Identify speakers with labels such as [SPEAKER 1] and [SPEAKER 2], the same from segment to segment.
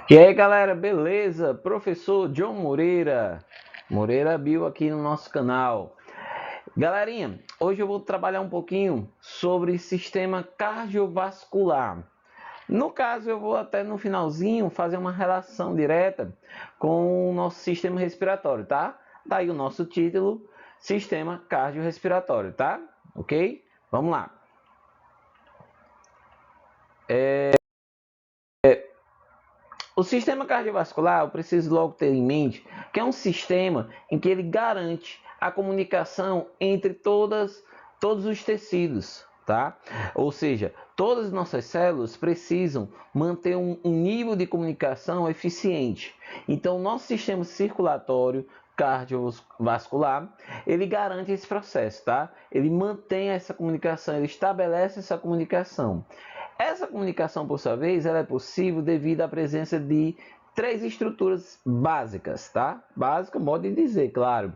[SPEAKER 1] E aí galera, beleza? Professor John Moreira Bio aqui no nosso canal. Galerinha, hoje eu vou trabalhar um pouquinho sobre sistema cardiovascular. No caso, eu vou até no finalzinho fazer uma relação direta com o nosso sistema respiratório, tá? Daí o nosso título, Sistema Cardiorrespiratório, tá? Ok? Vamos lá. O sistema cardiovascular, eu preciso logo ter em mente que é um sistema em que ele garante a comunicação entre todos os tecidos, tá? Ou seja, todas as nossas células precisam manter um nível de comunicação eficiente. Então, o nosso sistema circulatório cardiovascular, ele garante esse processo, tá? Ele mantém essa comunicação, ele estabelece essa comunicação. Essa comunicação, por sua vez, ela é possível devido à presença de três estruturas básicas, tá? Básica, modo de dizer, claro.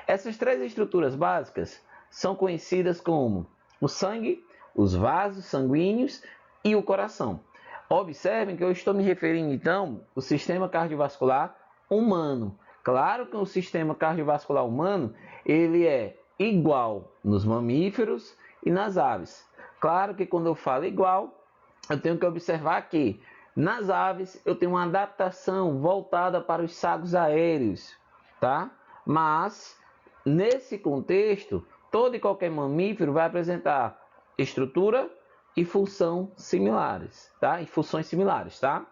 [SPEAKER 1] Essas três estruturas básicas são conhecidas como o sangue, os vasos sanguíneos e o coração. Observem que eu estou me referindo, então, ao sistema cardiovascular humano. Claro que o sistema cardiovascular humano, ele é igual nos mamíferos e nas aves. Claro que quando eu falo igual, eu tenho que observar que nas aves eu tenho uma adaptação voltada para os sagos aéreos, tá? Mas nesse contexto, todo e qualquer mamífero vai apresentar estrutura e função similares, tá? E funções similares, tá?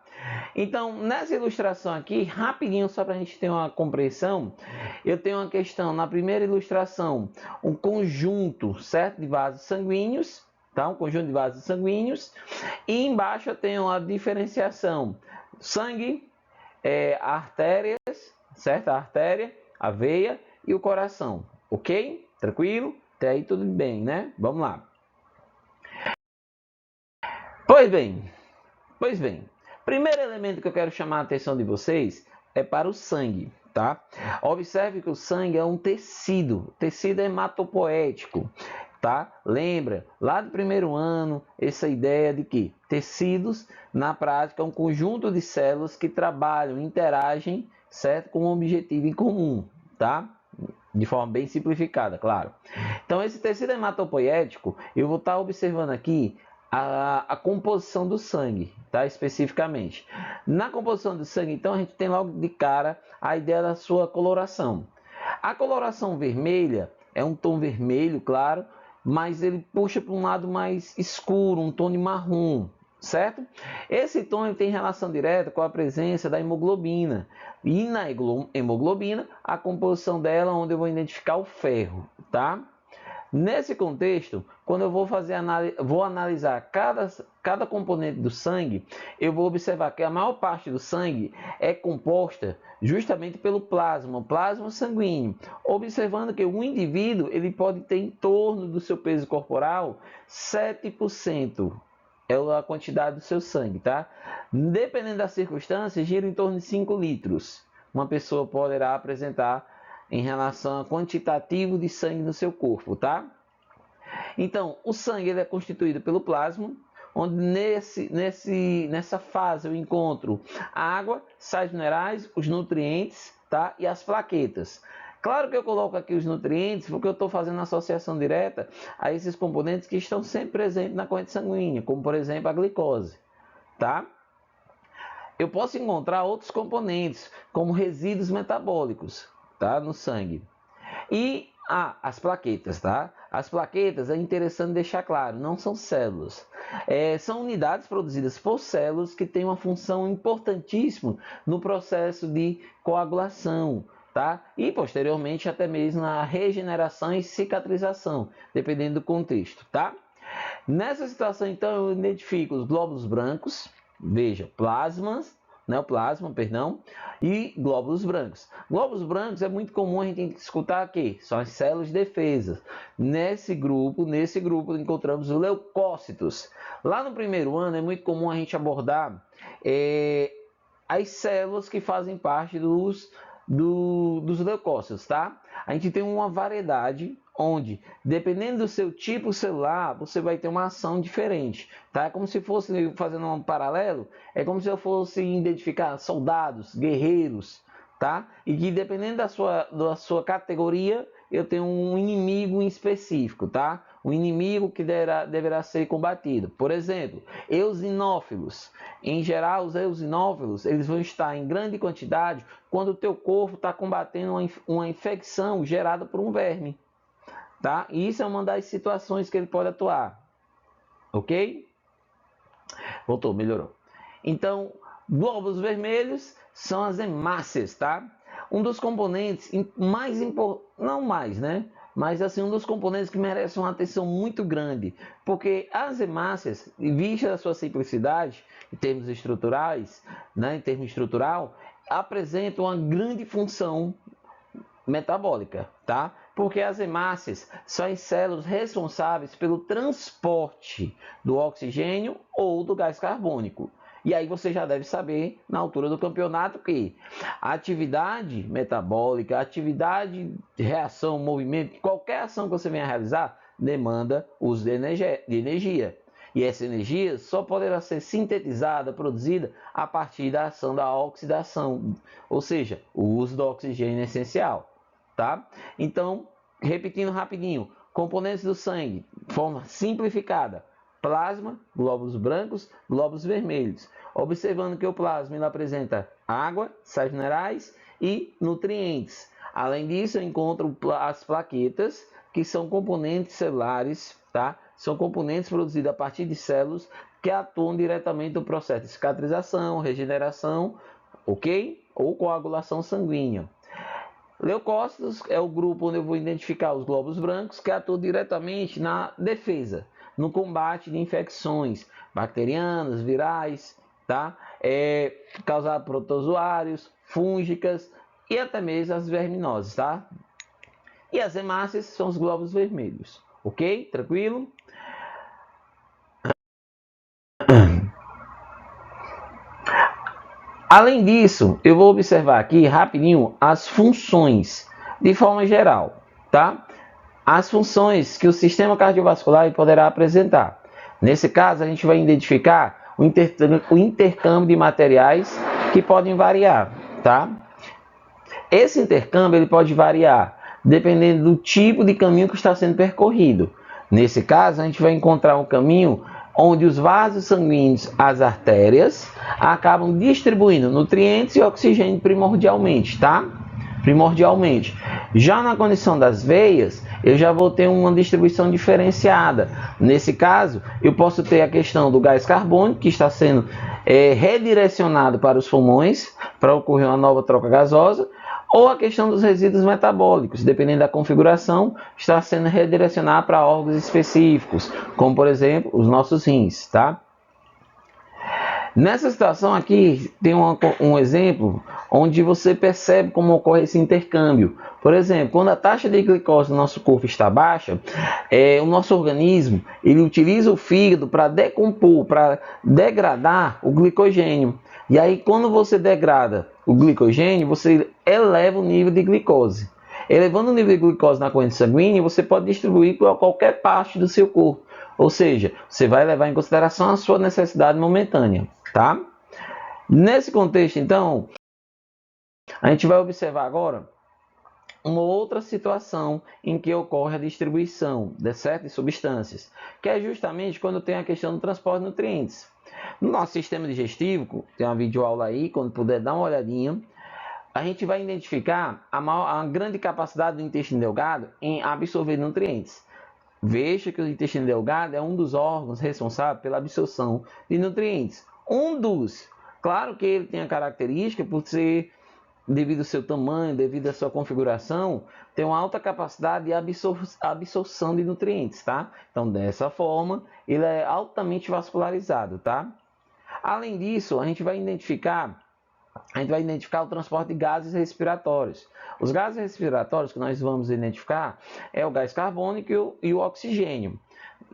[SPEAKER 1] Então, nessa ilustração aqui, rapidinho, só para a gente ter uma compreensão, eu tenho uma questão, na primeira ilustração, um conjunto, certo, de vasos sanguíneos, tá? Um conjunto de vasos sanguíneos, e embaixo eu tenho a diferenciação, sangue, artérias, certo? A artéria, a veia e o coração, ok? Tranquilo? Até aí tudo bem, né? Vamos lá. Pois bem, Pois bem, primeiro elemento que eu quero chamar a atenção de vocês é para o sangue, tá? Observe que o sangue é um tecido hematopoético, tá? Lembra, lá do primeiro ano, essa ideia de que tecidos, na prática, é um conjunto de células que trabalham, interagem, certo? Com um objetivo em comum, tá? De forma bem simplificada, claro. Então, esse tecido hematopoético, eu vou estar observando aqui a composição do sangue, tá? Especificamente. Na composição do sangue, então, a gente tem logo de cara a ideia da sua coloração. A coloração vermelha é um tom vermelho, claro, mas ele puxa para um lado mais escuro, um tom de marrom, certo? Esse tom tem relação direta com a presença da hemoglobina. E na hemoglobina, a composição dela, onde eu vou identificar o ferro, tá? Nesse contexto, quando eu vou analisar cada componente do sangue, eu vou observar que a maior parte do sangue é composta justamente pelo plasma, o plasma sanguíneo, observando que o indivíduo ele pode ter em torno do seu peso corporal 7%. É a quantidade do seu sangue, tá? Dependendo da circunstância, gira em torno de 5 litros. Uma pessoa poderá apresentar em relação ao quantitativo de sangue no seu corpo, tá? Então, o sangue ele é constituído pelo plasma, onde nessa fase eu encontro a água, sais minerais, os nutrientes, tá? E as plaquetas. Claro que eu coloco aqui os nutrientes porque eu estou fazendo associação direta a esses componentes que estão sempre presentes na corrente sanguínea, como por exemplo a glicose, tá? Eu posso encontrar outros componentes, como resíduos metabólicos, tá? No sangue. E as plaquetas, tá? As plaquetas é interessante deixar claro, não são células. São unidades produzidas por células que têm uma função importantíssima no processo de coagulação, tá? E posteriormente até mesmo na regeneração e cicatrização, dependendo do contexto, tá? Nessa situação, então, eu identifico os glóbulos brancos, veja, plasmas, né, o plasma, perdão, e glóbulos brancos. Glóbulos brancos é muito comum a gente escutar aqui, são as células de defesa. Nesse grupo encontramos os leucócitos. Lá no primeiro ano é muito comum a gente abordar as células que fazem parte dos leucócitos, tá? A gente tem uma variedade, onde, dependendo do seu tipo celular, você vai ter uma ação diferente, tá? É como se fosse, fazendo um paralelo, é como se eu fosse identificar soldados, guerreiros, tá? E que dependendo da sua categoria, eu tenho um inimigo em específico, tá? Um inimigo que deverá ser combatido. Por exemplo, eosinófilos. Em geral, os eosinófilos, eles vão estar em grande quantidade quando o teu corpo está combatendo uma infecção gerada por um verme, tá? E isso é uma das situações que ele pode atuar, ok? Voltou, melhorou. Então, glóbulos vermelhos são as hemácias, tá? Um dos componentes mais importantes, não mais, né? Mas assim, um dos componentes que merece uma atenção muito grande, porque as hemácias, vista a sua simplicidade, em termos estruturais, né, em termos estrutural, apresentam uma grande função metabólica, tá? Porque as hemácias são as células responsáveis pelo transporte do oxigênio ou do gás carbônico. E aí você já deve saber, na altura do campeonato, que a atividade metabólica, a atividade de reação, movimento, qualquer ação que você venha a realizar, demanda uso de energia. E essa energia só poderá ser sintetizada, produzida, a partir da ação da oxidação, ou seja, o uso do oxigênio essencial. Tá? Então, repetindo rapidinho, componentes do sangue, de forma simplificada: plasma, glóbulos brancos, glóbulos vermelhos. Observando que o plasma ele apresenta água, sais minerais e nutrientes. Além disso, eu encontro as plaquetas, que são componentes celulares, tá? São componentes produzidos a partir de células que atuam diretamente no processo de cicatrização, regeneração, ok? Ou coagulação sanguínea. Leucócitos é o grupo onde eu vou identificar os glóbulos brancos que atuam diretamente na defesa, no combate de infecções bacterianas, virais, tá? Causadas por protozoários, fúngicas e até mesmo as verminoses, tá? E as hemácias são os glóbulos vermelhos, ok? Tranquilo? Além disso, eu vou observar aqui rapidinho as funções, de forma geral, tá? As funções que o sistema cardiovascular poderá apresentar. Nesse caso, a gente vai identificar o intercâmbio de materiais que podem variar, tá? Esse intercâmbio ele pode variar dependendo do tipo de caminho que está sendo percorrido. Nesse caso, a gente vai encontrar um caminho onde os vasos sanguíneos, as artérias, acabam distribuindo nutrientes e oxigênio primordialmente, tá? Primordialmente. Já na condição das veias, eu já vou ter uma distribuição diferenciada. Nesse caso, eu posso ter a questão do gás carbônico, que está sendo redirecionado para os pulmões, para ocorrer uma nova troca gasosa, ou a questão dos resíduos metabólicos, dependendo da configuração, está sendo redirecionado para órgãos específicos, como por exemplo os nossos rins, tá? Nessa situação aqui tem um exemplo onde você percebe como ocorre esse intercâmbio. Por exemplo, quando a taxa de glicose no nosso corpo está baixa, o nosso organismo ele utiliza o fígado para decompor, para degradar o glicogênio. E aí, quando você degrada o glicogênio, você eleva o nível de glicose. Elevando o nível de glicose na corrente sanguínea, você pode distribuir para qualquer parte do seu corpo. Ou seja, você vai levar em consideração a sua necessidade momentânea, tá? Nesse contexto, então, a gente vai observar agora uma outra situação em que ocorre a distribuição de certas substâncias, que é justamente quando tem a questão do transporte de nutrientes. No nosso sistema digestivo, tem uma videoaula aí, quando puder dar uma olhadinha, a gente vai identificar a grande capacidade do intestino delgado em absorver nutrientes. Veja que o intestino delgado é um dos órgãos responsáveis pela absorção de nutrientes. Claro que ele tem a característica por ser, devido ao seu tamanho, devido à sua configuração, tem uma alta capacidade de absorção de nutrientes, tá? Então, dessa forma, ele é altamente vascularizado, tá? Além disso, a gente vai identificar o transporte de gases respiratórios. Os gases respiratórios que nós vamos identificar é o gás carbônico e o oxigênio.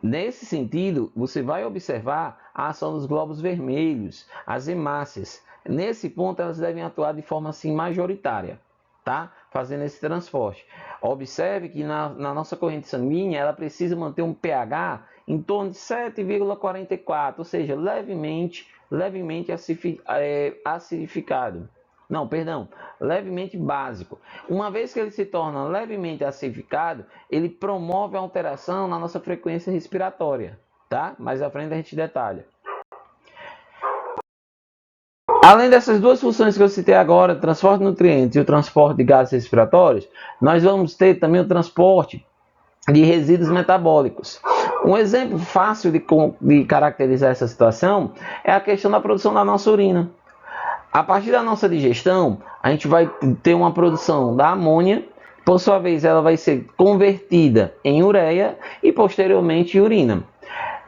[SPEAKER 1] Nesse sentido, você vai observar a ação dos glóbulos vermelhos, as hemácias. Nesse ponto, elas devem atuar de forma assim majoritária, tá? Fazendo esse transporte. Observe que na nossa corrente sanguínea ela precisa manter um pH em torno de 7,44, ou seja, levemente acidificado. Não, perdão, levemente básico. Uma vez que ele se torna levemente acidificado, ele promove a alteração na nossa frequência respiratória, tá? Mais à frente a gente detalha. Além dessas duas funções que eu citei agora, transporte de nutrientes e o transporte de gases respiratórios, nós vamos ter também o transporte de resíduos metabólicos. Um exemplo fácil de caracterizar essa situação é a questão da produção da nossa urina. A partir da nossa digestão, a gente vai ter uma produção da amônia, por sua vez ela vai ser convertida em ureia e posteriormente em urina.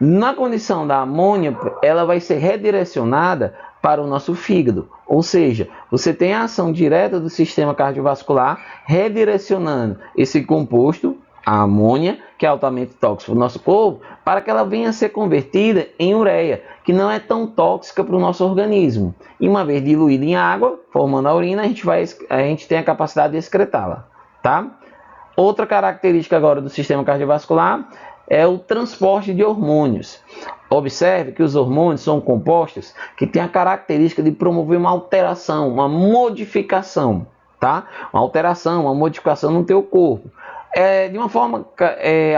[SPEAKER 1] Na condição da amônia, ela vai ser redirecionada para o nosso fígado, ou seja, você tem a ação direta do sistema cardiovascular redirecionando esse composto, a amônia, que é altamente tóxico para o nosso corpo, para que ela venha a ser convertida em ureia, que não é tão tóxica para o nosso organismo. E uma vez diluída em água, formando a urina, a gente tem a capacidade de excretá-la, tá? Outra característica agora do sistema cardiovascular é o transporte de hormônios. Observe que os hormônios são compostos que têm a característica de promover uma alteração, uma modificação, tá? Uma alteração, uma modificação no teu corpo. De uma forma,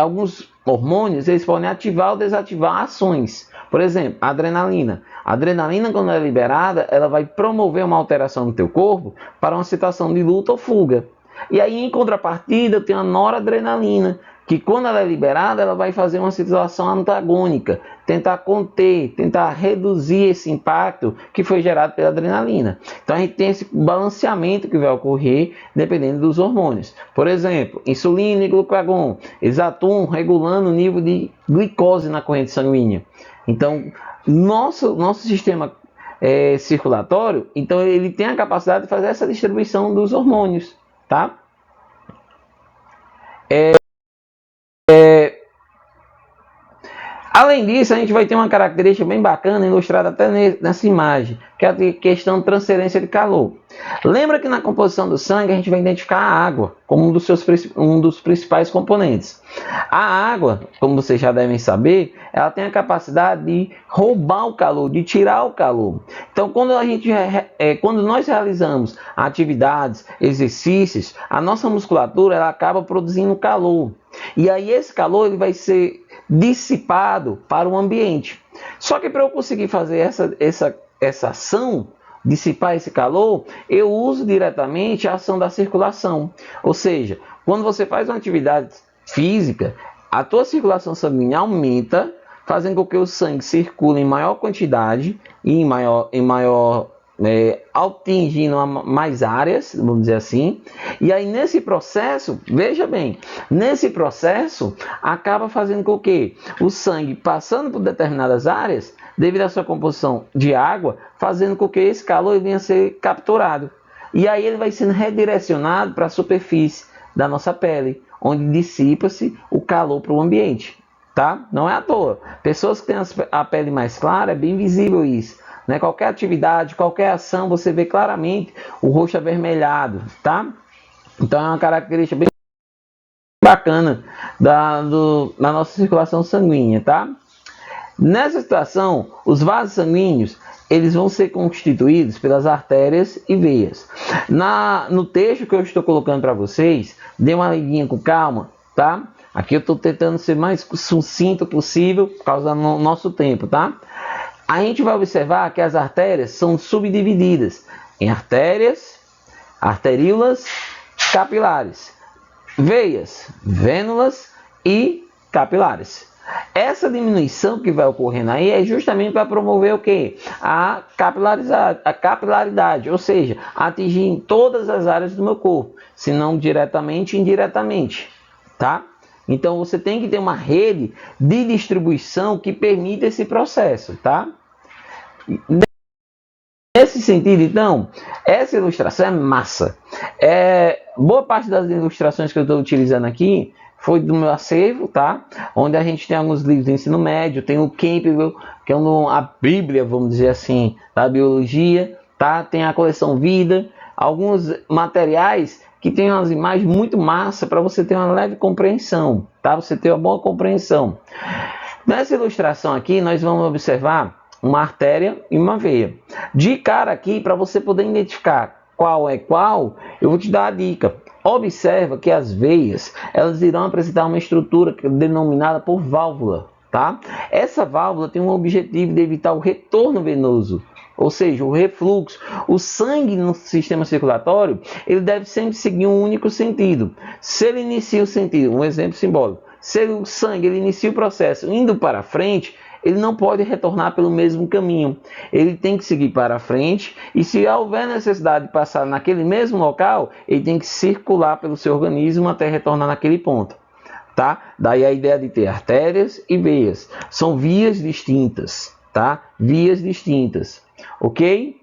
[SPEAKER 1] alguns hormônios eles podem ativar ou desativar ações. Por exemplo, a adrenalina. A adrenalina, quando é liberada, ela vai promover uma alteração no teu corpo para uma situação de luta ou fuga. E aí, em contrapartida, tem a noradrenalina, que quando ela é liberada, ela vai fazer uma situação antagônica, tentar conter, tentar reduzir esse impacto que foi gerado pela adrenalina. Então a gente tem esse balanceamento que vai ocorrer dependendo dos hormônios. Por exemplo, insulina e glucagon, eles atuam regulando o nível de glicose na corrente sanguínea. Então, nosso sistema circulatório, então ele tem a capacidade de fazer essa distribuição dos hormônios, tá? Além disso, a gente vai ter uma característica bem bacana, ilustrada até nessa imagem, que é a questão de transferência de calor. Lembra que na composição do sangue a gente vai identificar a água como um dos principais componentes. A água, como vocês já devem saber, ela tem a capacidade de roubar o calor, de tirar o calor. Então, quando nós realizamos atividades, exercícios, a nossa musculatura ela acaba produzindo calor. E aí esse calor ele vai ser dissipado para o ambiente. Só que para eu conseguir fazer essa ação, dissipar esse calor, eu uso diretamente a ação da circulação. Ou seja, quando você faz uma atividade física, a tua circulação sanguínea aumenta, fazendo com que o sangue circule em maior quantidade e atingindo mais áreas, vamos dizer assim. E aí nesse processo, veja bem, nesse processo acaba fazendo com que o sangue passando por determinadas áreas, devido à sua composição de água, fazendo com que esse calor venha a ser capturado. E aí ele vai sendo redirecionado para a superfície da nossa pele, onde dissipa-se o calor para o ambiente, tá? Não é à toa. Pessoas que têm a pele mais clara, é bem visível isso. Né? Qualquer atividade, qualquer ação, você vê claramente o rosto avermelhado, tá? Então é uma característica bem bacana da nossa circulação sanguínea, tá? Nessa situação, os vasos sanguíneos eles vão ser constituídos pelas artérias e veias. No texto que eu estou colocando para vocês, dê uma lidinha com calma, tá? Aqui eu estou tentando ser mais sucinto possível por causa do nosso tempo, tá? A gente vai observar que as artérias são subdivididas em artérias, arteríolas, capilares, veias, vênulas e capilares. Essa diminuição que vai ocorrendo aí é justamente para promover o quê? A capilaridade, ou seja, atingir em todas as áreas do meu corpo, se não diretamente, indiretamente, tá? Então você tem que ter uma rede de distribuição que permita esse processo, tá? Nesse sentido, então, essa ilustração é massa. Boa parte das ilustrações que eu estou utilizando aqui foi do meu acervo, tá? Onde a gente tem alguns livros de ensino médio, tem o Campbell, que é a Bíblia, vamos dizer assim, da biologia, tá? Tem a coleção Vida, alguns materiais que tem umas imagens muito massa para você ter uma leve compreensão, tá? Você ter uma boa compreensão. Nessa ilustração aqui, nós vamos observar uma artéria e uma veia. De cara aqui, para você poder identificar qual é qual, eu vou te dar a dica. Observa que as veias, elas irão apresentar uma estrutura denominada por válvula, tá? Essa válvula tem um objetivo de evitar o retorno venoso, ou seja, o refluxo. O sangue no sistema circulatório, ele deve sempre seguir um único sentido. Se ele inicia o sentido, um exemplo simbólico, se o sangue ele inicia o processo indo para frente, ele não pode retornar pelo mesmo caminho. Ele tem que seguir para frente e se houver necessidade de passar naquele mesmo local, ele tem que circular pelo seu organismo até retornar naquele ponto. Tá? Daí a ideia de ter artérias e veias. São vias distintas, tá? Vias distintas, ok?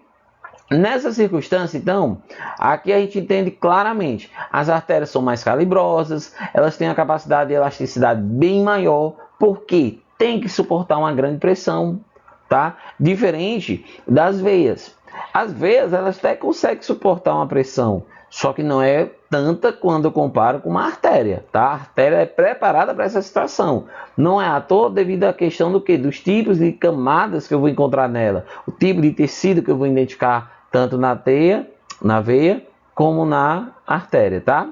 [SPEAKER 1] Nessa circunstância, então, aqui a gente entende claramente, as artérias são mais calibrosas, elas têm a capacidade de elasticidade bem maior, porque tem que suportar uma grande pressão, tá? Diferente das veias. As veias, elas até conseguem suportar uma pressão, só que não é tanta quando eu comparo com uma artéria, tá? A artéria é preparada para essa situação. Não é à toa devido à questão do quê? Dos tipos de camadas que eu vou encontrar nela, o tipo de tecido que eu vou identificar tanto na teia, na veia, como na artéria, tá?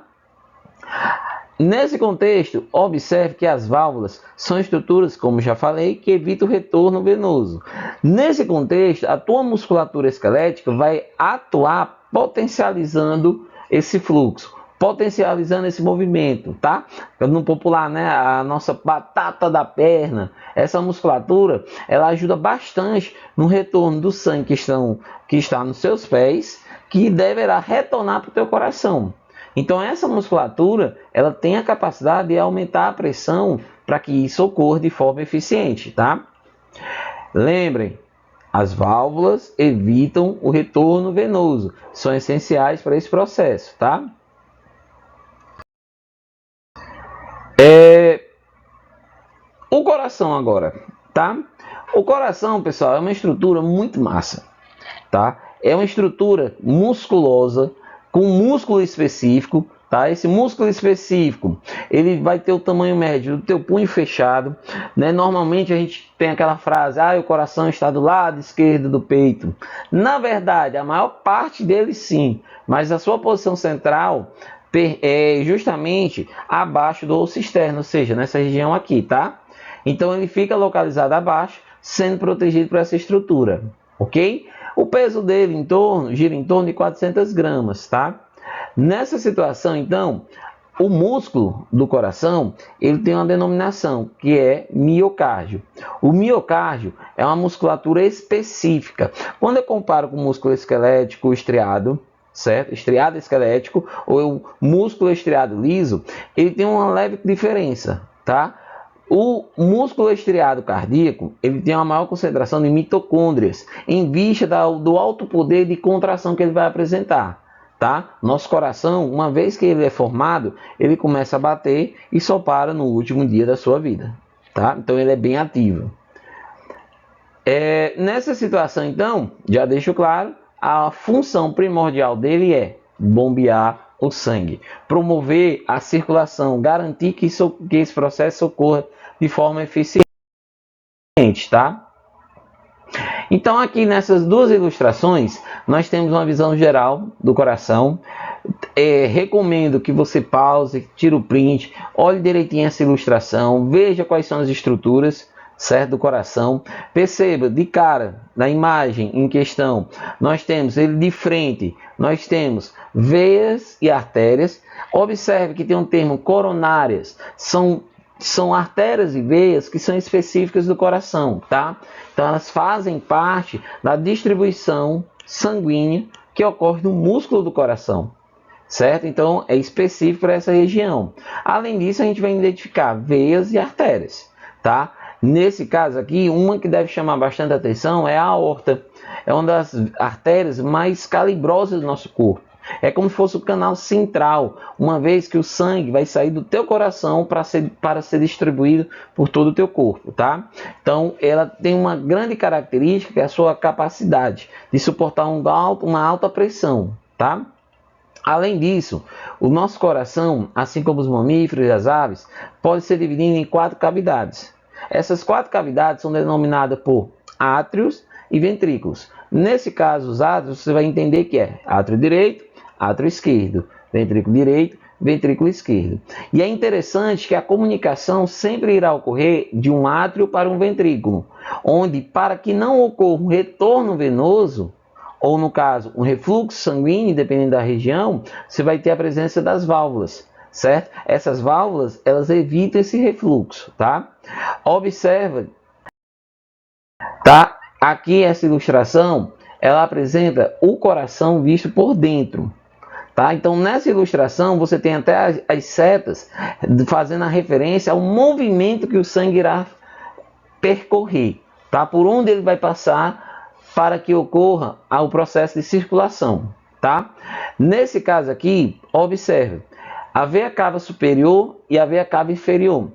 [SPEAKER 1] Nesse contexto, observe que as válvulas são estruturas, como já falei, que evitam o retorno venoso. Nesse contexto, a tua musculatura esquelética vai atuar potencializando esse fluxo, potencializando esse movimento, tá? No popular, né, a nossa batata da perna, essa musculatura, ela ajuda bastante no retorno do sangue que está nos seus pés, que deverá retornar para o teu coração. Então essa musculatura, ela tem a capacidade de aumentar a pressão para que isso ocorra de forma eficiente, tá? Lembrem, as válvulas evitam o retorno venoso, são essenciais para esse processo, tá? O coração agora, tá? O coração, pessoal, é uma estrutura muito massa, tá? É uma estrutura musculosa, com músculo específico, tá? Esse músculo específico, ele vai ter o tamanho médio do teu punho fechado, né? Normalmente a gente tem aquela frase, o coração está do lado esquerdo do peito. Na verdade, a maior parte dele sim, mas a sua posição central é justamente abaixo do osso externo, ou seja, nessa região aqui, tá? Então ele fica localizado abaixo, sendo protegido por essa estrutura, ok? O peso dele gira em torno de 400 gramas, tá? Nessa situação, então, o músculo do coração, ele tem uma denominação, que é miocárdio. O miocárdio é uma musculatura específica. Quando eu comparo com o músculo esquelético estriado, certo? Estriado esquelético ou o músculo estriado liso, ele tem uma leve diferença, tá? O músculo estriado cardíaco, ele tem uma maior concentração de mitocôndrias, em vista do alto poder de contração que ele vai apresentar, tá? Nosso coração, uma vez que ele é formado, ele começa a bater e só para no último dia da sua vida, tá? Então ele é bem ativo. Nessa situação, então, já deixo claro, a função primordial dele é bombear o sangue, promover a circulação, garantir que esse processo ocorra de forma eficiente, tá? Então aqui nessas duas ilustrações, nós temos uma visão geral do coração. Recomendo que você pause, tire o print, olhe direitinho essa ilustração, veja quais são as estruturas, certo, do coração. Perceba de cara, na imagem em questão, nós temos ele de frente, nós temos veias e artérias. Observe que tem um termo coronárias, são artérias e veias que são específicas do coração, tá? Então elas fazem parte da distribuição sanguínea que ocorre no músculo do coração, certo? Então é específico para essa região. Além disso, a gente vai identificar veias e artérias, tá? Nesse caso aqui, uma que deve chamar bastante atenção é a aorta. É uma das artérias mais calibrosas do nosso corpo. É como se fosse o canal central, uma vez que o sangue vai sair do teu coração para ser distribuído por todo o teu corpo, tá? Então, ela tem uma grande característica, que é a sua capacidade de suportar uma alta pressão, tá? Além disso, o nosso coração, assim como os mamíferos e as aves, pode ser dividido em 4 cavidades. Essas 4 cavidades são denominadas por átrios e ventrículos. Nesse caso, os átrios, você vai entender que é átrio direito, átrio esquerdo, ventrículo direito, ventrículo esquerdo. E é interessante que a comunicação sempre irá ocorrer de um átrio para um ventrículo, onde, para que não ocorra um retorno venoso, ou no caso, um refluxo sanguíneo, dependendo da região, você vai ter a presença das válvulas, certo? Essas válvulas, elas evitam esse refluxo, tá? Observa, tá? Aqui essa ilustração, ela apresenta o coração visto por dentro, tá? Então, nessa ilustração, você tem até as setas fazendo a referência ao movimento que o sangue irá percorrer, tá? Por onde ele vai passar para que ocorra o processo de circulação, tá? Nesse caso aqui, observe, a veia cava superior e a veia cava inferior.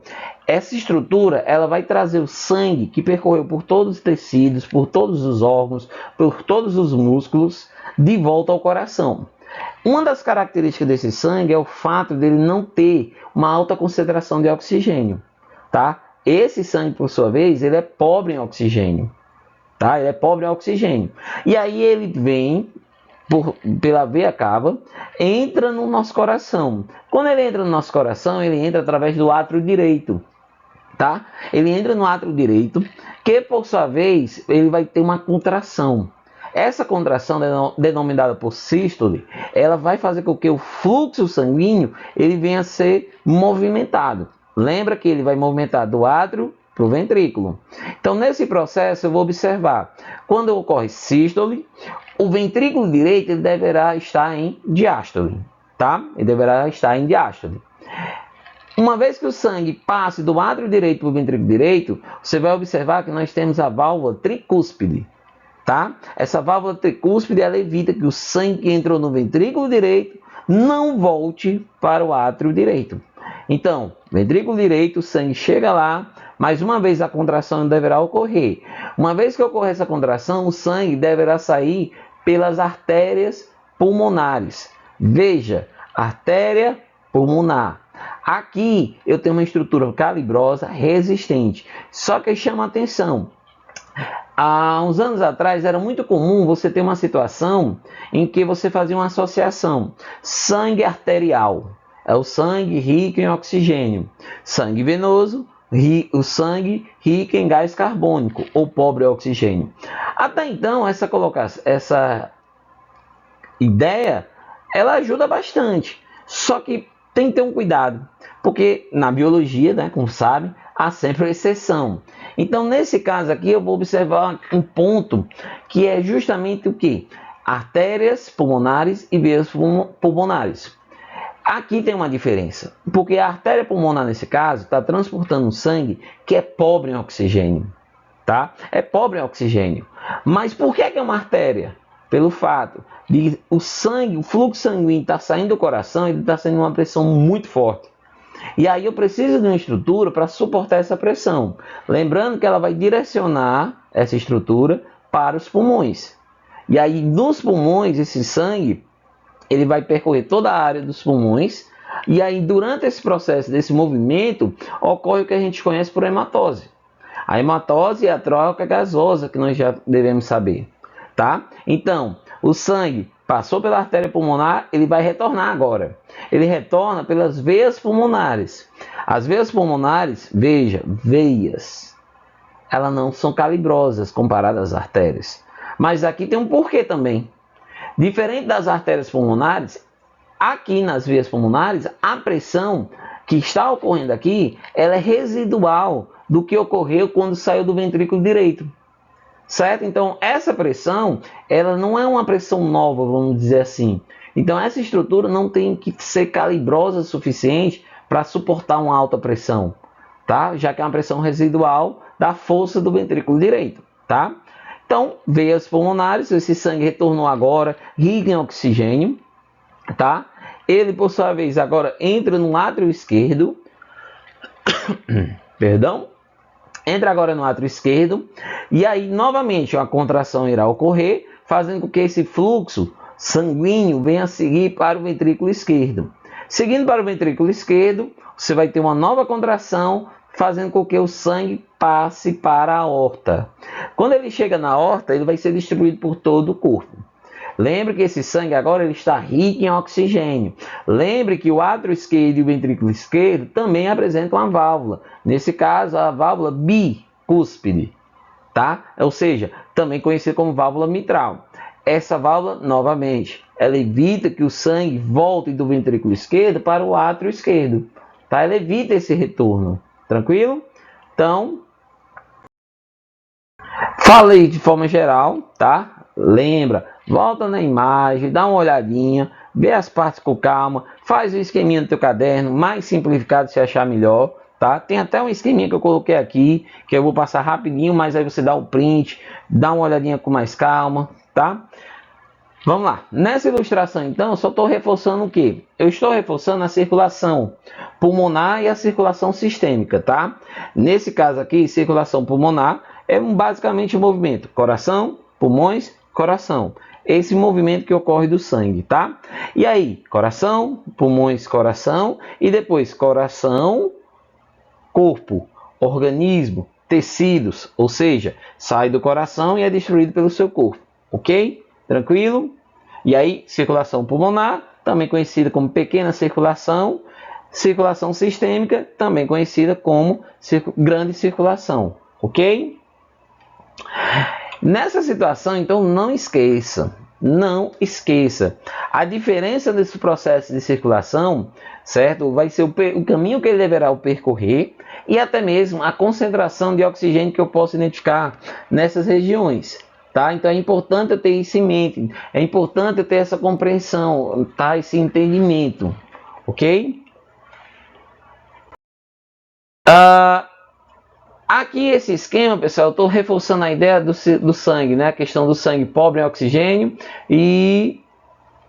[SPEAKER 1] Essa estrutura, ela vai trazer o sangue que percorreu por todos os tecidos, por todos os órgãos, por todos os músculos, de volta ao coração. Uma das características desse sangue é o fato dele não ter uma alta concentração de oxigênio, tá? Esse sangue, por sua vez, ele é pobre em oxigênio, tá? Ele é pobre em oxigênio. E aí ele vem pela veia cava, entra no nosso coração. Quando ele entra no nosso coração, ele entra através do átrio direito, tá? Ele entra no átrio direito, que por sua vez, ele vai ter uma contração. Essa contração, denominada por sístole, ela vai fazer com que o fluxo sanguíneo ele venha a ser movimentado. Lembra que ele vai movimentar do átrio para o ventrículo. Então, nesse processo, eu vou observar, quando ocorre sístole, o ventrículo direito ele deverá estar em diástole, tá? Ele deverá estar em diástole. Uma vez que o sangue passe do átrio direito para o ventrículo direito, você vai observar que nós temos a válvula tricúspide, tá? Essa válvula tricúspide ela evita que o sangue que entrou no ventrículo direito não volte para o átrio direito. Então, ventrículo direito, o sangue chega lá, mas uma vez a contração deverá ocorrer. Uma vez que ocorrer essa contração, o sangue deverá sair pelas artérias pulmonares. Veja, artéria pulmonar. Aqui eu tenho uma estrutura calibrosa resistente. Só que chama atenção. Há uns anos atrás era muito comum você ter uma situação em que você fazia uma associação. Sangue arterial é o sangue rico em oxigênio. Sangue venoso, o sangue rico em gás carbônico ou pobre em oxigênio. Até então, essa ideia ela ajuda bastante. Só que tem que ter um cuidado, porque na biologia, né, como sabe, há sempre uma exceção. Então, nesse caso aqui, eu vou observar um ponto que é justamente o que? Artérias pulmonares e veias pulmonares. Aqui tem uma diferença, porque a artéria pulmonar, nesse caso, está transportando um sangue que é pobre em oxigênio, tá? É pobre em oxigênio. Mas por que é uma artéria? Pelo fato de o sangue, o fluxo sanguíneo está saindo do coração e ele está saindo uma pressão muito forte. E aí eu preciso de uma estrutura para suportar essa pressão. Lembrando que ela vai direcionar essa estrutura para os pulmões. E aí nos pulmões, esse sangue ele vai percorrer toda a área dos pulmões. E aí durante esse processo, desse movimento, ocorre o que a gente conhece por hematose. A hematose é a troca gasosa que nós já devemos saber, tá? Então, o sangue passou pela artéria pulmonar, ele vai retornar agora. Ele retorna pelas veias pulmonares. As veias pulmonares, veja, veias, elas não são calibrosas comparadas às artérias. Mas aqui tem um porquê também. Diferente das artérias pulmonares, aqui nas veias pulmonares, a pressão que está ocorrendo aqui, ela é residual do que ocorreu quando saiu do ventrículo direito. Certo? Então, essa pressão, ela não é uma pressão nova, vamos dizer assim. Então, essa estrutura não tem que ser calibrosa o suficiente para suportar uma alta pressão, tá? Já que é uma pressão residual da força do ventrículo direito, tá? Então, veias pulmonares, esse sangue retornou agora, rico em oxigênio, tá? Ele, por sua vez, agora entra no átrio esquerdo, perdão, entra agora no átrio esquerdo, e aí novamente uma contração irá ocorrer, fazendo com que esse fluxo sanguíneo vem a seguir para o ventrículo esquerdo. Seguindo para o ventrículo esquerdo, você vai ter uma nova contração, fazendo com que o sangue passe para a aorta. Quando ele chega na aorta, ele vai ser distribuído por todo o corpo. Lembre que esse sangue agora ele está rico em oxigênio. Lembre que o átrio esquerdo e o ventrículo esquerdo também apresentam uma válvula. Nesse caso, a válvula bicúspide, tá? Ou seja, também conhecida como válvula mitral. Essa válvula, novamente, ela evita que o sangue volte do ventrículo esquerdo para o átrio esquerdo, tá? Ela evita esse retorno. Tranquilo? Então, falei de forma geral, tá? Lembra, volta na imagem, dá uma olhadinha, vê as partes com calma, faz o esqueminha no teu caderno, mais simplificado se achar melhor, tá? Tem até um esqueminha que eu coloquei aqui, que eu vou passar rapidinho, mas aí você dá um print, dá uma olhadinha com mais calma, tá? Vamos lá, nessa ilustração então, eu só estou reforçando o quê? Eu estou reforçando a circulação pulmonar e a circulação sistêmica, tá? Nesse caso aqui, circulação pulmonar é basicamente o movimento coração, pulmões, coração. Esse movimento que ocorre do sangue, tá? E aí, coração, pulmões, coração, e depois coração, corpo, organismo, tecidos, ou seja, sai do coração e é destruído pelo seu corpo, ok? Tranquilo? E aí, circulação pulmonar, também conhecida como pequena circulação, circulação sistêmica, também conhecida como grande circulação, ok? Nessa situação, então, não esqueça, a diferença desse processo de circulação, certo? Vai ser o caminho que ele deverá percorrer e até mesmo a concentração de oxigênio que eu posso identificar nessas regiões. Tá? Então é importante eu ter isso em mente, é importante eu ter essa compreensão, tá? Esse entendimento, ok? Aqui esse esquema, pessoal, eu estou reforçando a ideia do sangue, né? A questão do sangue pobre em oxigênio e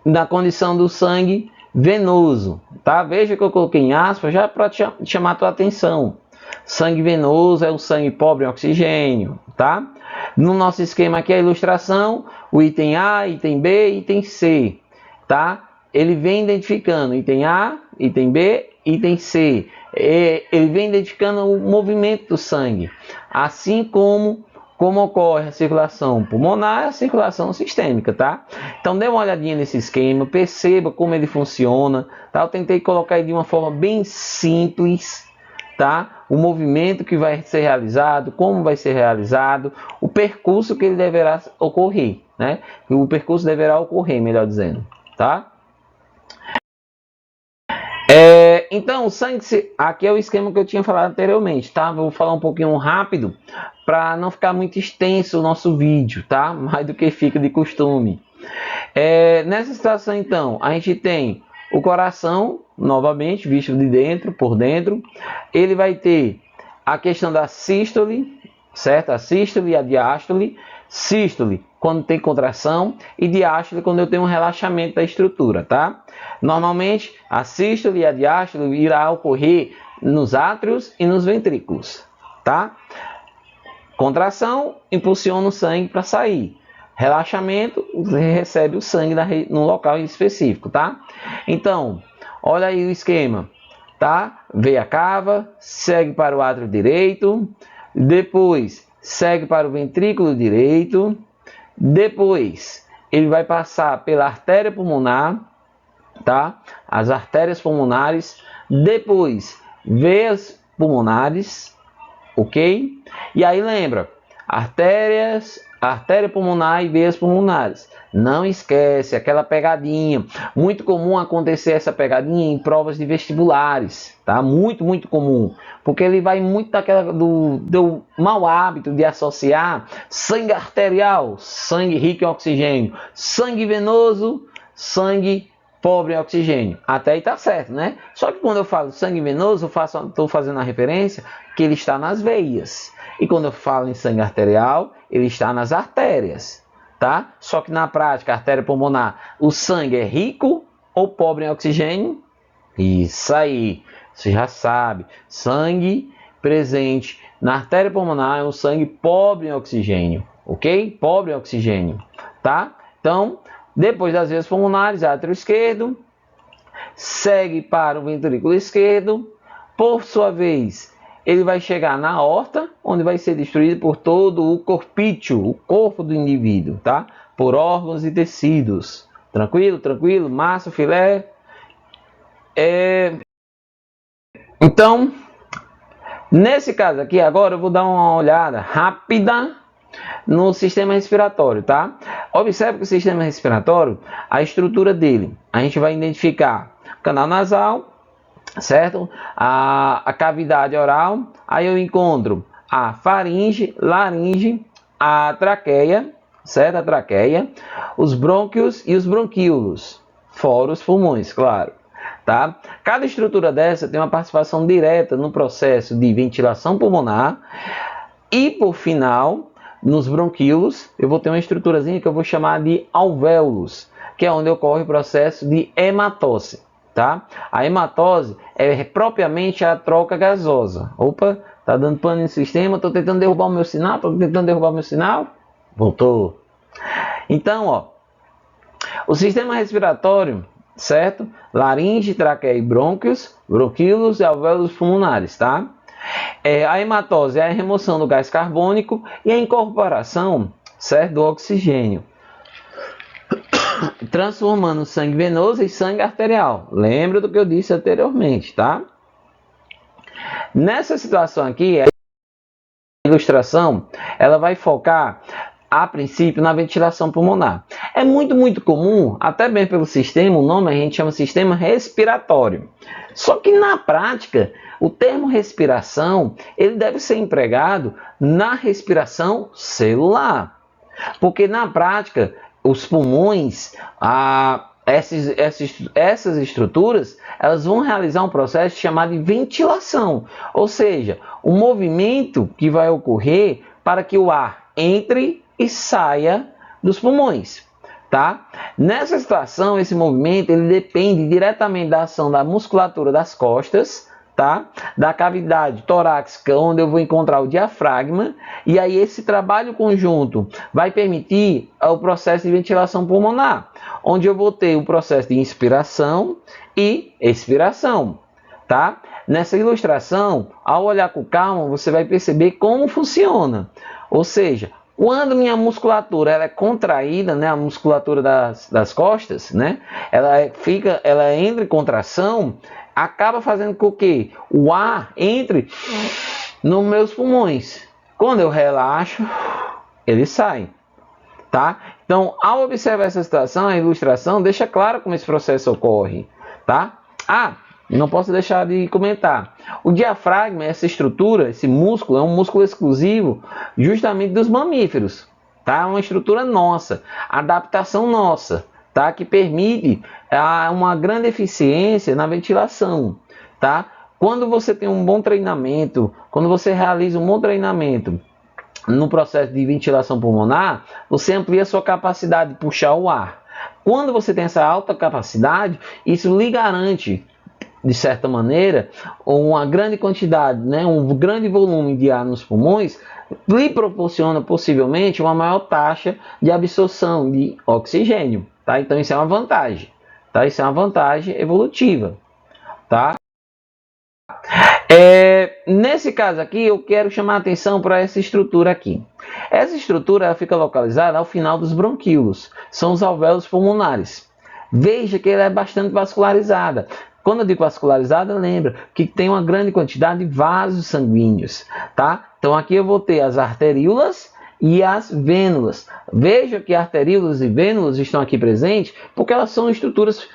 [SPEAKER 1] da condição do sangue venoso, tá? Veja que eu coloquei em aspas já para chamar a tua atenção. Sangue venoso é o sangue pobre em oxigênio, tá? No nosso esquema aqui, a ilustração, o item A, item B, item C, tá? Ele vem identificando item A, item B, item C. Ele vem identificando o movimento do sangue, assim como ocorre a circulação pulmonar e a circulação sistêmica, tá? Então dê uma olhadinha nesse esquema, perceba como ele funciona, tá? Eu tentei colocar ele de uma forma bem simples, tá? O movimento que vai ser realizado, como vai ser realizado, o percurso que ele deverá ocorrer, né? O percurso deverá ocorrer, melhor dizendo, tá? Então, o sangue, aqui é o esquema que eu tinha falado anteriormente, tá? Vou falar um pouquinho rápido para não ficar muito extenso o nosso vídeo, tá? Mais do que fica de costume. Nessa situação, então, a gente tem o coração, novamente, visto de dentro, por dentro. Ele vai ter a questão da sístole, certo? A sístole e a diástole. Sístole, quando tem contração, e diástole, quando eu tenho um relaxamento da estrutura, tá? Normalmente, a sístole e a diástole irá ocorrer nos átrios e nos ventrículos, tá? Contração, impulsiona o sangue para sair. Relaxamento, você recebe o sangue no local específico, tá? Então, olha aí o esquema, tá? Veia cava, segue para o átrio direito, depois segue para o ventrículo direito, depois ele vai passar pela artéria pulmonar, tá? As artérias pulmonares, depois veias pulmonares, ok? E aí lembra, artéria pulmonar e veias pulmonares. Não esquece aquela pegadinha. Muito comum acontecer essa pegadinha em provas de vestibulares, tá? Muito comum. Porque ele vai muito daquela do mau hábito de associar sangue arterial, sangue rico em oxigênio, sangue venoso, sangue pobre em oxigênio. Até aí tá certo, né? Só que quando eu falo sangue venoso, eu estou fazendo a referência que ele está nas veias. E quando eu falo em sangue arterial, ele está nas artérias, tá? Só que na prática, a artéria pulmonar, o sangue é rico ou pobre em oxigênio? Isso aí, você já sabe. Sangue presente na artéria pulmonar é um sangue pobre em oxigênio, ok? Pobre em oxigênio, tá? Então, depois das veias pulmonares, átrio esquerdo, segue para o ventrículo esquerdo, por sua vez, ele vai chegar na aorta, onde vai ser destruído por todo o corpício, o corpo do indivíduo, tá? Por órgãos e tecidos. Tranquilo, tranquilo, massa, filé. Então, nesse caso aqui, agora eu vou dar uma olhada rápida no sistema respiratório, tá? Observe que o sistema respiratório, a estrutura dele, a gente vai identificar canal nasal, certo? A cavidade oral, aí eu encontro a faringe, laringe, a traqueia, certo? A traqueia, os brônquios e os bronquíolos, fora os pulmões, claro. Tá? Cada estrutura dessa tem uma participação direta no processo de ventilação pulmonar e, por final, nos bronquíolos, eu vou ter uma estruturazinha que eu vou chamar de alvéolos, que é onde ocorre o processo de hematose. Tá? A hematose é propriamente a troca gasosa. Opa, tá dando pane no sistema, tô tentando derrubar o meu sinal, voltou. Então, ó, o sistema respiratório, certo? Laringe, traqueia e brônquios, bronquíolos e alvéolos pulmonares, tá? A hematose é a remoção do gás carbônico e a incorporação, certo, do oxigênio, transformando sangue venoso em sangue arterial. Lembra do que eu disse anteriormente, tá? Nessa situação aqui, a ilustração, ela vai focar a princípio na ventilação pulmonar. É muito comum, até bem pelo sistema, o nome a gente chama sistema respiratório. Só que na prática, o termo respiração, ele deve ser empregado na respiração celular. Porque na prática, os pulmões, essas estruturas, elas vão realizar um processo chamado de ventilação. Ou seja, o movimento que vai ocorrer para que o ar entre e saia dos pulmões, tá? Nessa situação, esse movimento ele depende diretamente da ação da musculatura das costas, tá? Da cavidade torácica, onde eu vou encontrar o diafragma, e aí esse trabalho conjunto vai permitir o processo de ventilação pulmonar, onde eu vou ter o processo de inspiração e expiração, tá? Nessa ilustração, ao olhar com calma, você vai perceber como funciona, ou seja, quando minha musculatura ela é contraída, né, a musculatura das costas, né, ela entra em contração, acaba fazendo com que o ar entre nos meus pulmões. Quando eu relaxo, ele sai, tá? Então, ao observar essa situação, a ilustração deixa claro como esse processo ocorre, tá? Não posso deixar de comentar. O diafragma, essa estrutura, esse músculo, é um músculo exclusivo justamente dos mamíferos, tá? É uma estrutura nossa, adaptação nossa, tá? Que permite uma grande eficiência na ventilação, tá? Quando você tem um bom treinamento, quando você realiza um bom treinamento no processo de ventilação pulmonar, você amplia a sua capacidade de puxar o ar. Quando você tem essa alta capacidade, isso lhe garante, de certa maneira, uma grande quantidade, né, um grande volume de ar nos pulmões, lhe proporciona possivelmente uma maior taxa de absorção de oxigênio, tá? Então isso é uma vantagem, tá? Isso é uma vantagem evolutiva, tá? Nesse caso aqui, eu quero chamar a atenção para essa estrutura aqui. Essa estrutura ela fica localizada ao final dos bronquíolos, são os alvéolos pulmonares. Veja que ela é bastante vascularizada. Quando eu digo vascularizada, lembra que tem uma grande quantidade de vasos sanguíneos, tá? Então aqui eu vou ter as arteríolas e as vênulas. Veja que arteríolas e vênulas estão aqui presentes porque elas são estruturas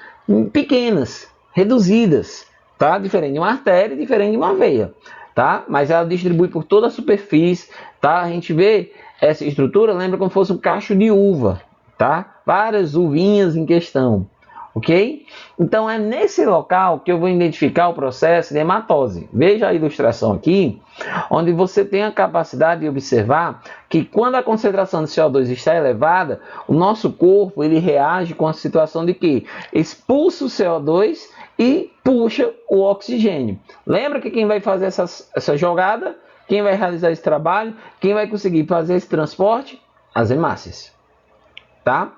[SPEAKER 1] pequenas, reduzidas, tá? Diferente de uma artéria e diferente de uma veia, tá? Mas ela distribui por toda a superfície, tá? A gente vê essa estrutura, lembra como se fosse um cacho de uva, tá? Várias uvinhas em questão. Ok? Então é nesse local que eu vou identificar o processo de hematose. Veja a ilustração aqui, onde você tem a capacidade de observar que quando a concentração de CO2 está elevada, o nosso corpo ele reage com a situação de que expulsa o CO2 e puxa o oxigênio. Lembra que quem vai fazer essa jogada, quem vai realizar esse trabalho, quem vai conseguir fazer esse transporte? As hemácias. Tá?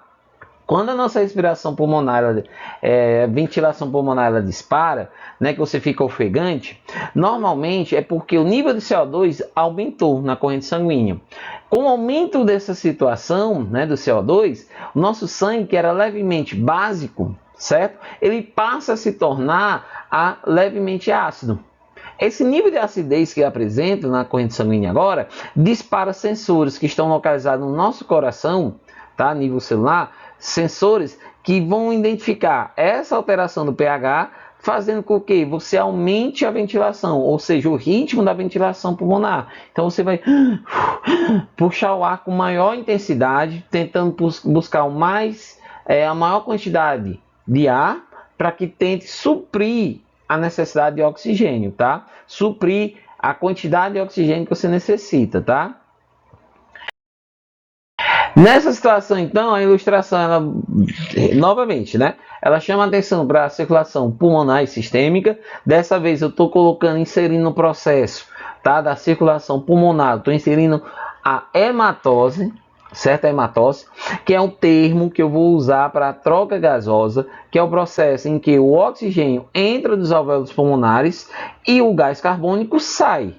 [SPEAKER 1] Quando a nossa respiração pulmonar, ventilação pulmonar, ela dispara, né, que você fica ofegante, normalmente é porque o nível de CO2 aumentou na corrente sanguínea. Com o aumento dessa situação, né, do CO2, o nosso sangue, que era levemente básico, certo? Ele passa a se tornar levemente ácido. Esse nível de acidez que apresenta na corrente sanguínea agora dispara sensores que estão localizados no nosso coração, tá, a nível celular, sensores que vão identificar essa alteração do pH, fazendo com que você aumente a ventilação, ou seja, o ritmo da ventilação pulmonar. Então você vai puxar o ar com maior intensidade, tentando buscar a maior quantidade de ar para que tente suprir a necessidade de oxigênio, tá? Suprir a quantidade de oxigênio que você necessita, tá? Nessa situação, então, a ilustração, ela, novamente, né? Ela chama atenção para a circulação pulmonar e sistêmica. Dessa vez eu estou inserindo no processo, tá, da circulação pulmonar, estou inserindo a hematose, certo? A hematose, que é um termo que eu vou usar para a troca gasosa, que é o processo em que o oxigênio entra nos alvéolos pulmonares e o gás carbônico sai,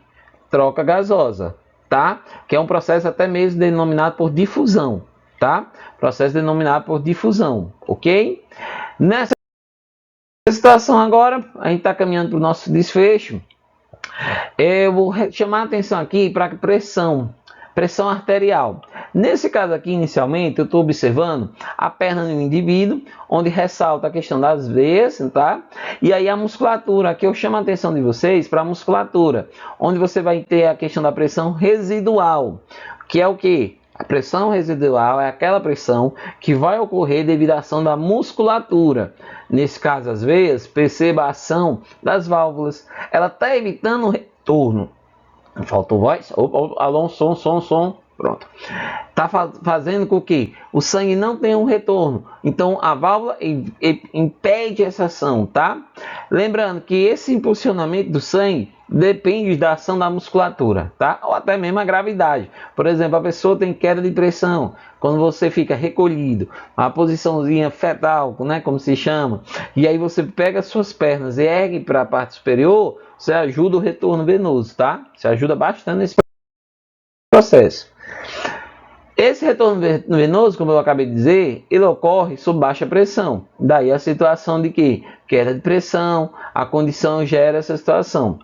[SPEAKER 1] troca gasosa, tá? Que é um processo até mesmo denominado por difusão, tá? Processo denominado por difusão, ok? Nessa situação agora, a gente está caminhando para o nosso desfecho. Eu vou chamar a atenção aqui para a pressão arterial. Nesse caso aqui, inicialmente, eu estou observando a perna do indivíduo, onde ressalta a questão das veias, tá? E aí a musculatura, aqui eu chamo a atenção de vocês para a musculatura, onde você vai ter a questão da pressão residual, que é o quê? A pressão residual é aquela pressão que vai ocorrer devido à ação da musculatura. Nesse caso, as veias, perceba a ação das válvulas. Ela está evitando o retorno. Faltou voz? Alô, som. Pronto. Está fazendo com que o sangue não tenha um retorno. Então, a válvula impede essa ação, tá? Lembrando que esse impulsionamento do sangue depende da ação da musculatura, tá? Ou até mesmo a gravidade. Por exemplo, a pessoa tem queda de pressão. Quando você fica recolhido, a posiçãozinha fetal, né, como se chama, e aí você pega as suas pernas e ergue para a parte superior, você ajuda o retorno venoso, tá? Você ajuda bastante nesse processo. Esse retorno venoso, como eu acabei de dizer, ele ocorre sob baixa pressão. Daí a situação de que queda de pressão, a condição gera essa situação.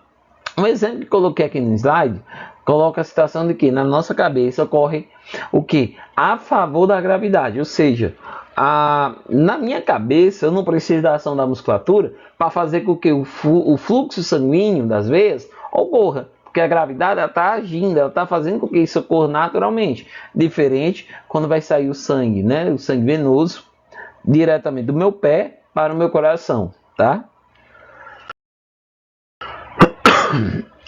[SPEAKER 1] Um exemplo que coloquei aqui no slide, coloca a situação de que na nossa cabeça ocorre o que? A favor da gravidade, ou seja, na minha cabeça eu não preciso da ação da musculatura para fazer com que o fluxo sanguíneo das veias ocorra. Porque a gravidade está agindo, ela está fazendo com que isso ocorra naturalmente. Diferente quando vai sair o sangue, né? O sangue venoso, diretamente do meu pé para o meu coração, tá?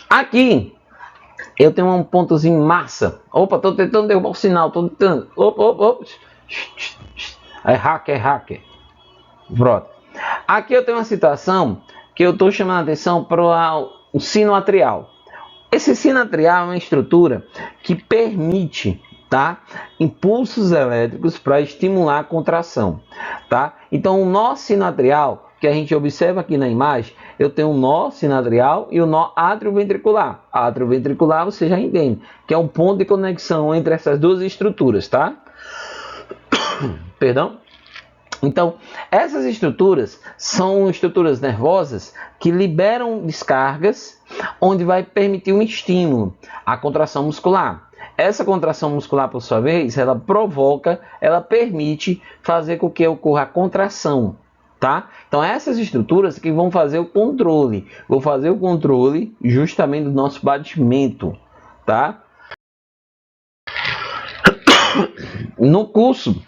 [SPEAKER 1] Aqui, eu tenho um pontozinho massa. Opa, estou tentando derrubar o sinal, estou tentando. Opa. É hacker. Pronto. Aqui eu tenho uma situação que eu estou chamando a atenção para o sino atrial. Esse sino atrial é uma estrutura que permite, tá, impulsos elétricos para estimular a contração, tá? Então o nó sino atrial, que a gente observa aqui na imagem, eu tenho um nó sino atrial e o nó atrioventricular. Atrioventricular você já entende, que é um ponto de conexão entre essas duas estruturas, tá? Perdão? Então, essas estruturas são estruturas nervosas que liberam descargas, onde vai permitir um estímulo, a contração muscular. Essa contração muscular, por sua vez, ela permite fazer com que ocorra a contração, tá? Então, essas estruturas que vão fazer o controle, justamente do nosso batimento, tá? No curso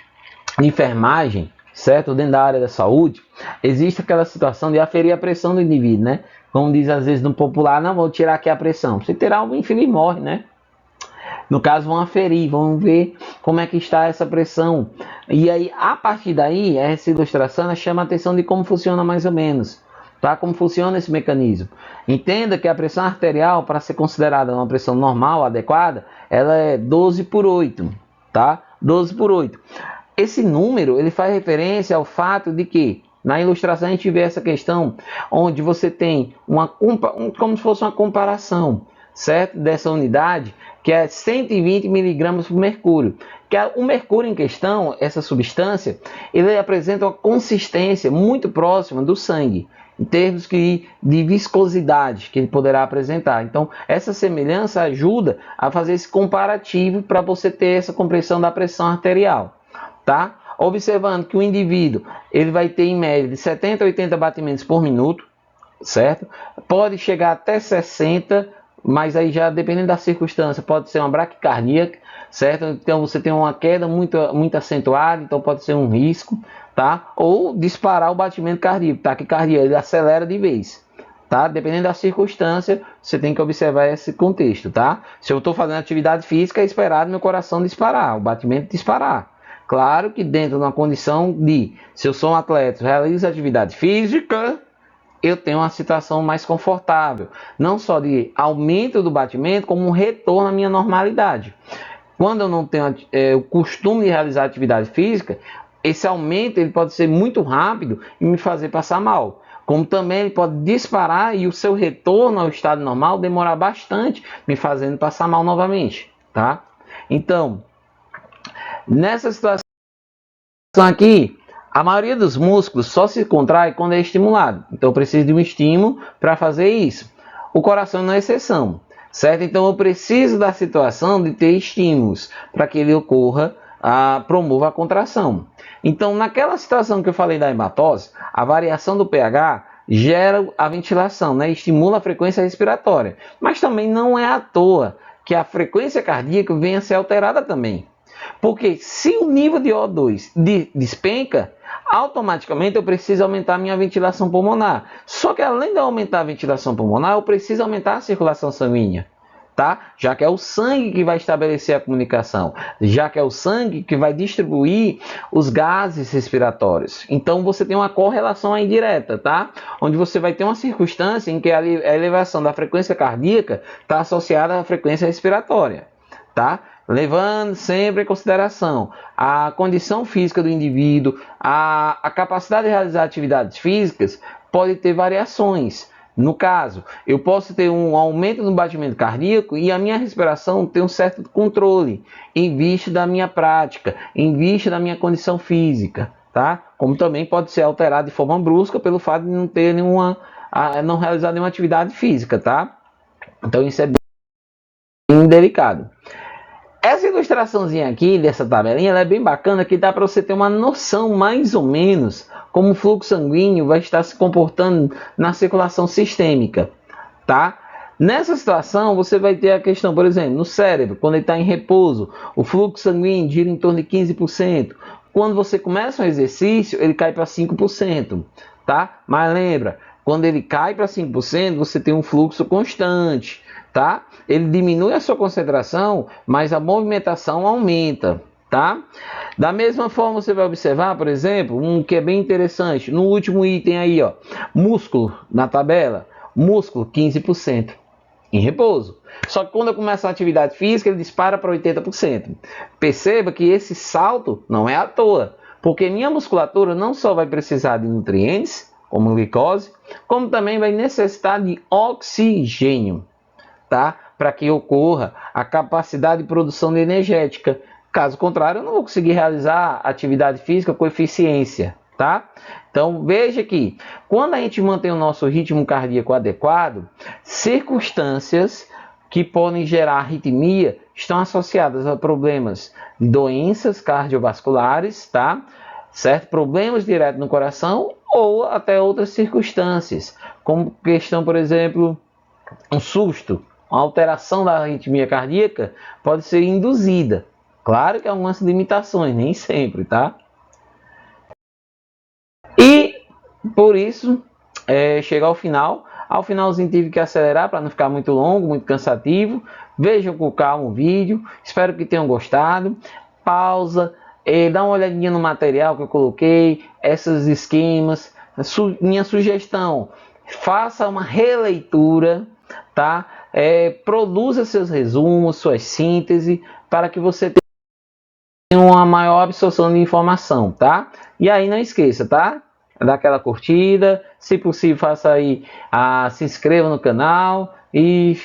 [SPEAKER 1] de enfermagem, certo? Dentro da área da saúde, existe aquela situação de aferir a pressão do indivíduo, né? Como diz às vezes no popular, não, vou tirar aqui a pressão. Se tirar, o infeliz morre, né? No caso, vão aferir, vão ver como é que está essa pressão. E aí, a partir daí, essa ilustração chama a atenção de como funciona mais ou menos, tá? Como funciona esse mecanismo. Entenda que a pressão arterial, para ser considerada uma pressão normal, adequada, ela é 12/8, tá? 12/8. Esse número ele faz referência ao fato de que na ilustração a gente vê essa questão onde você tem como se fosse uma comparação, certo? Dessa unidade, que é 120 miligramas por mercúrio. Que o mercúrio em questão, essa substância, ele apresenta uma consistência muito próxima do sangue, em termos de viscosidade que ele poderá apresentar. Então, essa semelhança ajuda a fazer esse comparativo para você ter essa compreensão da pressão arterial, tá? Observando que o indivíduo ele vai ter em média de 70 a 80 batimentos por minuto, certo? Pode chegar até 60, mas aí já dependendo da circunstância, pode ser uma braquicardia, certo? Então você tem uma queda muito acentuada, então pode ser um risco, tá? Ou disparar o batimento cardíaco, taquicardia, ele acelera de vez, tá? Dependendo da circunstância, você tem que observar esse contexto, tá? Se eu estou fazendo atividade física, é esperado meu coração disparar, o batimento disparar. Claro que dentro de uma condição de, se eu sou um atleta, realizo atividade física, eu tenho uma situação mais confortável, não só de aumento do batimento, como um retorno à minha normalidade. Quando eu não tenho o costume de realizar atividade física, esse aumento ele pode ser muito rápido e me fazer passar mal. Como também ele pode disparar e o seu retorno ao estado normal demorar bastante, me fazendo passar mal novamente, tá? Então, nessa situação aqui, a maioria dos músculos só se contrai quando é estimulado. Então eu preciso de um estímulo para fazer isso. O coração não é exceção, certo? Então eu preciso da situação de ter estímulos para que ele ocorra, promova a contração. Então naquela situação que eu falei da hematose, a variação do pH gera a ventilação, né? Estimula a frequência respiratória. Mas também não é à toa que a frequência cardíaca venha a ser alterada também. Porque se o nível de O2 despenca, automaticamente eu preciso aumentar a minha ventilação pulmonar. Só que além de aumentar a ventilação pulmonar, eu preciso aumentar a circulação sanguínea, tá? Já que é o sangue que vai estabelecer a comunicação, já que é o sangue que vai distribuir os gases respiratórios. Então você tem uma correlação aí direta, tá? Onde você vai ter uma circunstância em que a elevação da frequência cardíaca está associada à frequência respiratória, tá? Levando sempre em consideração a condição física do indivíduo, a capacidade de realizar atividades físicas pode ter variações. No caso, eu posso ter um aumento no batimento cardíaco e a minha respiração ter um certo controle em vista da minha prática, em vista da minha condição física, tá? Como também pode ser alterado de forma brusca pelo fato de não ter não realizar nenhuma atividade física, tá? Então isso é bem delicado. Essa ilustraçãozinha aqui, dessa tabelinha, ela é bem bacana, que dá para você ter uma noção mais ou menos como o fluxo sanguíneo vai estar se comportando na circulação sistêmica, tá? Nessa situação, você vai ter a questão, por exemplo, no cérebro, quando ele está em repouso, o fluxo sanguíneo gira em torno de 15%. Quando você começa um exercício, ele cai para 5%, tá? Mas lembra, quando ele cai para 5%, você tem um fluxo constante, tá? Ele diminui a sua concentração, mas a movimentação aumenta, tá? Da mesma forma, você vai observar, por exemplo, um que é bem interessante, no último item aí, ó, músculo na tabela, músculo 15% em repouso. Só que quando eu começo a atividade física, ele dispara para 80%. Perceba que esse salto não é à toa, porque minha musculatura não só vai precisar de nutrientes, como glicose, como também vai necessitar de oxigênio, tá? Para que ocorra a capacidade de produção de energética. Caso contrário, eu não vou conseguir realizar atividade física com eficiência, tá? Então veja que quando a gente mantém o nosso ritmo cardíaco adequado, circunstâncias que podem gerar arritmia estão associadas a problemas de doenças cardiovasculares, tá? Certo? Problemas diretos no coração ou até outras circunstâncias, como questão, por exemplo, um susto, uma alteração da arritmia cardíaca pode ser induzida. Claro que há algumas limitações, nem sempre, tá? E por isso, chegar ao final. Ao finalzinho tive que acelerar para não ficar muito longo, muito cansativo. Vejam com calma o vídeo. Espero que tenham gostado. Pausa, dá uma olhadinha no material que eu coloquei, esses esquemas. Minha sugestão, faça uma releitura, tá? Produza seus resumos, suas sínteses, para que você uma maior absorção de informação, tá? E aí não esqueça, tá? Dá aquela curtida, se possível faça aí, se inscreva no canal e